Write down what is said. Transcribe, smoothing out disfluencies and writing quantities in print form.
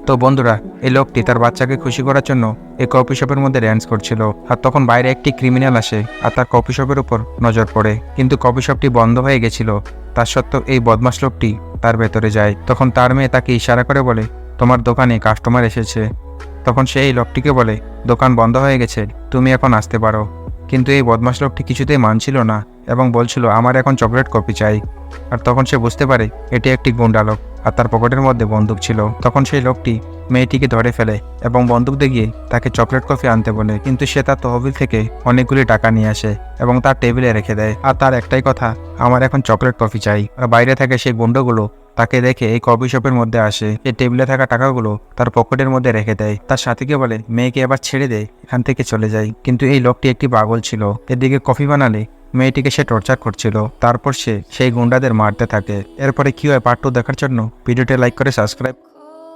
তো বন্ধুরা, এই লোকটি তার বাচ্চাকে খুশি করার জন্য এই কফি শপের মধ্যে ড্যান্স করছিল। আর তখন বাইরে একটি ক্রিমিনাল আসে আর তার কফি শপের উপর নজর পড়ে। কিন্তু কফি শপটি বন্ধ হয়ে গেছিল। তার সত্ত্বেও এই বদমাশ লোকটি তার ভেতরে যায়। তখন তার মেয়ে তাকে ইশারা করে বলে, তোমার দোকানে কাস্টমার এসেছে। তখন সে এই লোকটিকে বলে, দোকান বন্ধ হয়ে গেছে, তুমি এখন আসতে পারো। কিন্তু এই বদমাশ লোকটি কিছুতেই মানছিল না এবং বলছিল, আমার এখন চকলেট কফি চাই। আর তখন সে বুঝতে পারে এটি একটি গুন্ডা লোক আর তার পকেটের মধ্যে বন্দুক ছিল। তখন সেই লোকটি মেয়েটিকে ধরে ফেলে এবং বন্দুক দেখিয়ে তাকে চকলেট কফি আনতে বলে। কিন্তু সে তার তহবিল থেকে অনেকগুলি টাকা নিয়ে আসে এবং তার টেবিলে রেখে দেয়। আর তার একটাই কথা, আমার এখন চকলেট কফি চাই। আর বাইরে থেকে সেই গুন্ডাগুলো তাকে দেখে এই কফি শপের মধ্যে আসে। এই টেবিলে থাকা টাকাগুলো তার পকেটের মধ্যে রেখে দেয়। তার সাথীকে বলে, মেয়েকে এবার ছেড়ে দে, এখান থেকে চলে যায়। কিন্তু এই লোকটি একটি পাগল ছিল। এদিকে কফি বানালে মেয়েটিকে সে টর্চার করছিল। তারপর সে সেই গুন্ডাদের মারতে থাকে। এরপরে কি হয় পার্ট 2 দেখার জন্য ভিডিওটি লাইক করে সাবস্ক্রাইব